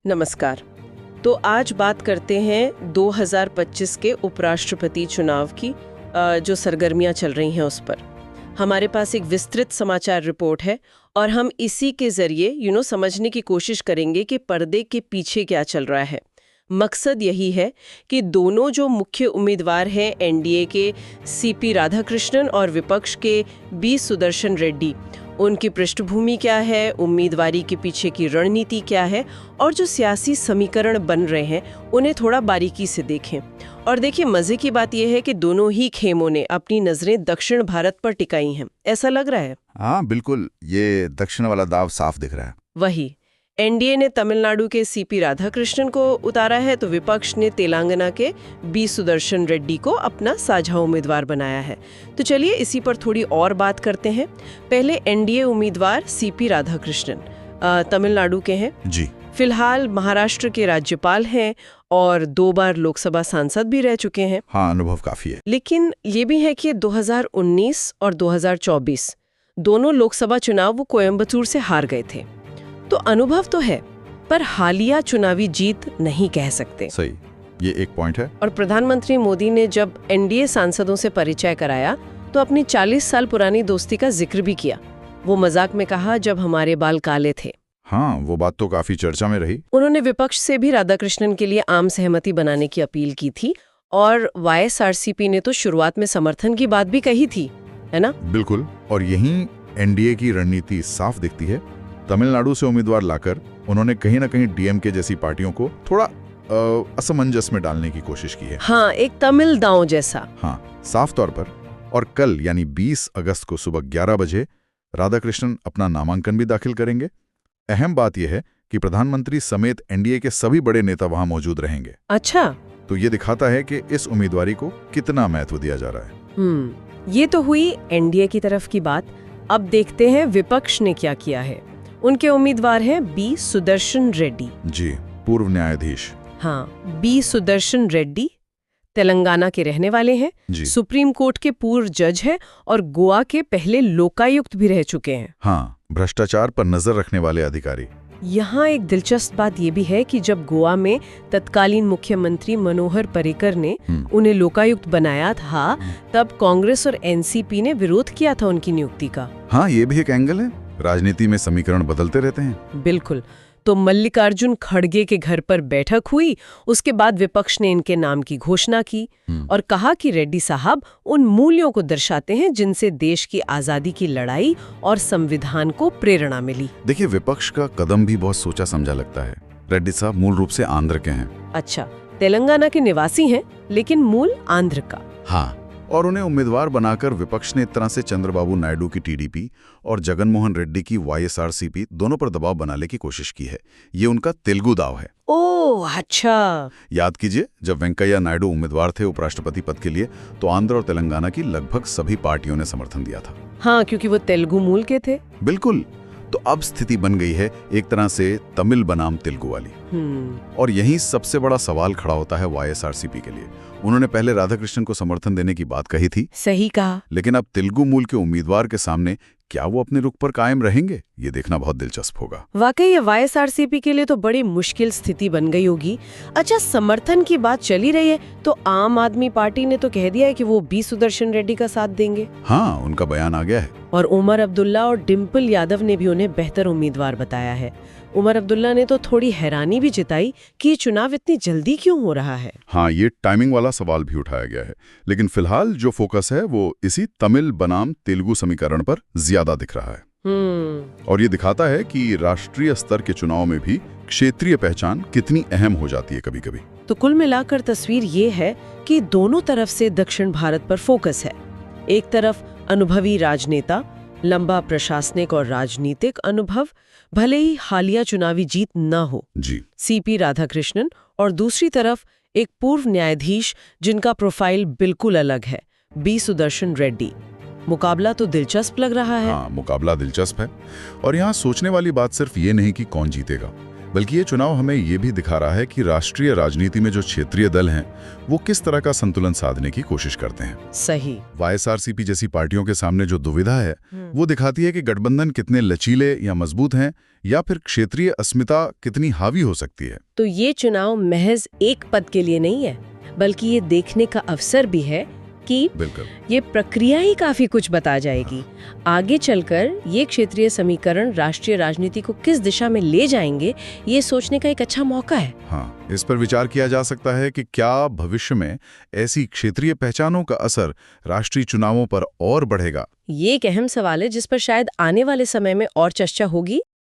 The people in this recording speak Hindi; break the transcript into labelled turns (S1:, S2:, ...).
S1: नमस्कार। तो आज बात करते हैं 2025 के उपराष्ट्रपति चुनाव की जो सरगर्मियां चल रही हैं उस पर। हमारे पास एक विस्तृत समाचार रिपोर्ट है और हम इसी के जरिए समझने की कोशिश करेंगे कि पर्दे के पीछे क्या चल रहा है। मकसद यही है कि दोनों जो मुख्य उम्मीदवार हैं एनडीए के सीपी राधाकृष्णन और विपक्ष के बी सुदर्शन रेड्डी, उनकी पृष्ठभूमि क्या है, उम्मीदवारी के पीछे की रणनीति क्या है और जो सियासी समीकरण बन रहे हैं उन्हें थोड़ा बारीकी से देखें। और देखिए, मजे की बात यह है कि दोनों ही खेमों ने अपनी नजरें दक्षिण भारत पर टिकाई हैं। ऐसा लग रहा है।
S2: हाँ बिल्कुल, ये दक्षिण वाला दाव साफ दिख रहा है।
S1: वही, एनडीए ने तमिलनाडु के सीपी राधाकृष्णन को उतारा है तो विपक्ष ने तेलंगाना के बी सुदर्शन रेड्डी को अपना साझा उम्मीदवार बनाया है। तो चलिए इसी पर थोड़ी और बात करते हैं। पहले एनडीए उम्मीदवार सीपी राधाकृष्णन तमिलनाडु के हैं
S2: जी।
S1: फिलहाल महाराष्ट्र के राज्यपाल हैं और 2 बार लोकसभा सांसद भी रह चुके हैं।
S2: हाँ, अनुभव काफी है।
S1: लेकिन ये भी है कि 2019 और 2024 दोनों लोकसभा चुनाव वो कोयम्बटूर से हार गए थे। तो अनुभव तो है, पर हालिया चुनावी जीत नहीं कह सकते।
S2: सही, ये एक पॉइंट है।
S1: और प्रधानमंत्री मोदी ने जब एनडीए सांसदों से परिचय कराया तो अपनी 40 साल पुरानी दोस्ती का जिक्र भी किया। वो मजाक में कहा, जब हमारे बाल काले थे।
S2: हाँ, वो बात तो काफी चर्चा में रही।
S1: उन्होंने विपक्ष से भी राधाकृष्णन के लिए आम सहमति बनाने की अपील की थी और वाईएसआरसीपी ने तो शुरुआत में समर्थन की बात भी कही थी, है ना?
S2: बिल्कुल, और यहीं एनडीए की रणनीति साफ दिखती है। तमिलनाडु से उम्मीदवार लाकर उन्होंने कहीं ना कहीं डीएमके जैसी पार्टियों को थोड़ा असमंजस में डालने की कोशिश की है।
S1: हाँ, एक तमिल दांव जैसा।
S2: हाँ, साफ तौर पर। और कल यानी 20 अगस्त को सुबह 11 बजे राधाकृष्णन अपना नामांकन भी दाखिल करेंगे। अहम बात यह है कि प्रधानमंत्री समेत एनडीए के सभी बड़े नेता वहां मौजूद रहेंगे।
S1: अच्छा,
S2: तो ये दिखाता है कि इस उम्मीदवारी को कितना महत्व दिया जा रहा है।
S1: ये तो हुई एनडीए की तरफ की बात। अब देखते हैं विपक्ष ने क्या किया है। उनके उम्मीदवार हैं बी सुदर्शन रेड्डी।
S2: जी, पूर्व न्यायाधीश।
S1: हाँ, बी सुदर्शन रेड्डी तेलंगाना के रहने वाले हैं, सुप्रीम कोर्ट के पूर्व जज हैं और गोवा के पहले लोकायुक्त भी रह चुके हैं।
S2: हाँ, भ्रष्टाचार पर नजर रखने वाले अधिकारी।
S1: यहाँ एक दिलचस्प बात यह भी है कि जब गोवा में तत्कालीन मुख्यमंत्री मनोहर पर्रिकर ने उन्हें लोकायुक्त बनाया था, तब कांग्रेस और एनसीपी ने विरोध किया था उनकी नियुक्ति का।
S2: हाँ, ये भी एक एंगल है। राजनीति में समीकरण बदलते रहते हैं।
S1: बिल्कुल। तो मल्लिकार्जुन खड़गे के घर पर बैठक हुई, उसके बाद विपक्ष ने इनके नाम की घोषणा की और कहा कि रेड्डी साहब उन मूल्यों को दर्शाते हैं जिनसे देश की आजादी की लड़ाई और संविधान को प्रेरणा मिली।
S2: देखिए, विपक्ष का कदम भी बहुत सोचा समझा लगता है। रेड्डी साहब मूल रूप से आंध्र के हैं।
S1: अच्छा, तेलंगाना के निवासी हैं लेकिन मूल आंध्र का।
S2: हाँ, और उन्हें उम्मीदवार बनाकर विपक्ष ने एक तरह से चंद्रबाबू नायडू की टीडीपी और जगनमोहन रेड्डी की वाईएसआरसीपी दोनों पर दबाव बनाने की कोशिश की है। ये उनका तेलुगु दाव है।
S1: ओह, अच्छा।
S2: याद कीजिए, जब वेंकैया नायडू उम्मीदवार थे उपराष्ट्रपति पद के लिए तो आंध्र और तेलंगाना की लगभग सभी पार्टियों ने समर्थन दिया था।
S1: हाँ, क्योंकि वो तेलुगु मूल के थे।
S2: बिल्कुल। तो अब स्थिति बन गई है एक तरह से तमिल बनाम तेलुगु वाली। और यही सबसे बड़ा सवाल खड़ा होता है वाईएसआरसीपी के लिए। उन्होंने पहले राधाकृष्णन को समर्थन देने की बात कही थी।
S1: सही कहा।
S2: लेकिन अब तेलुगु मूल के उम्मीदवार के सामने क्या वो अपने रुख पर कायम रहेंगे, ये देखना बहुत दिलचस्प होगा।
S1: वाकई ये वाईएसआरसीपी के लिए तो बड़ी मुश्किल स्थिति बन गई होगी। अच्छा, समर्थन की बात चली रही है तो आम आदमी पार्टी ने तो कह दिया है कि वो बी सुदर्शन रेड्डी का साथ देंगे।
S2: हाँ, उनका बयान आ गया है। और
S1: उमर अब्दुल्ला और डिम्पल यादव ने भी उन्हें बेहतर उम्मीदवार बताया है। उमर अब्दुल्ला ने तो थोड़ी हैरानी भी जताई कि ये चुनाव इतनी जल्दी क्यों हो रहा है।
S2: हाँ, ये टाइमिंग वाला सवाल भी उठाया गया है। लेकिन फिलहाल जो फोकस है वो इसी तमिल बनाम तेलुगु समीकरण पर ज्यादा दिख रहा है। और ये दिखाता है कि राष्ट्रीय स्तर के चुनाव में भी क्षेत्रीय पहचान कितनी अहम हो जाती है कभी कभी।
S1: तो कुल मिलाकर तस्वीर ये है कि दोनों तरफ से दक्षिण भारत पर फोकस है। एक तरफ अनुभवी राजनेता, लंबा प्रशासनिक और राजनीतिक अनुभव, भले ही हालिया चुनावी जीत न हो,
S2: जी,
S1: सीपी राधाकृष्णन, और दूसरी तरफ एक पूर्व न्यायाधीश जिनका प्रोफाइल बिल्कुल अलग है, बी सुदर्शन रेड्डी। मुकाबला तो दिलचस्प लग रहा है।
S2: हाँ, मुकाबला दिलचस्प है। और यहाँ सोचने वाली बात सिर्फ ये नहीं कि कौन जीतेगा, बल्कि ये चुनाव हमें ये भी दिखा रहा है कि राष्ट्रीय राजनीति में जो क्षेत्रीय दल हैं वो किस तरह का संतुलन साधने की कोशिश करते हैं।
S1: सही।
S2: वाईएसआरसीपी जैसी पार्टियों के सामने जो दुविधा है वो दिखाती है कि गठबंधन कितने लचीले या मजबूत हैं, या फिर क्षेत्रीय अस्मिता कितनी हावी हो सकती है।
S1: तो ये चुनाव महज एक पद के लिए नहीं है, बल्कि ये देखने का अवसर भी है कि
S2: बिल्कुल
S1: ये प्रक्रिया ही काफी कुछ बता जाएगी। आगे चलकर ये क्षेत्रीय समीकरण राष्ट्रीय राजनीति को किस दिशा में ले जाएंगे, ये सोचने का एक अच्छा मौका है।
S2: हाँ, इस पर विचार किया जा सकता है कि क्या भविष्य में ऐसी क्षेत्रीय पहचानों का असर राष्ट्रीय चुनावों पर और बढ़ेगा।
S1: ये एक अहम सवाल है जिस पर शायद आने वाले समय में और चर्चा होगी।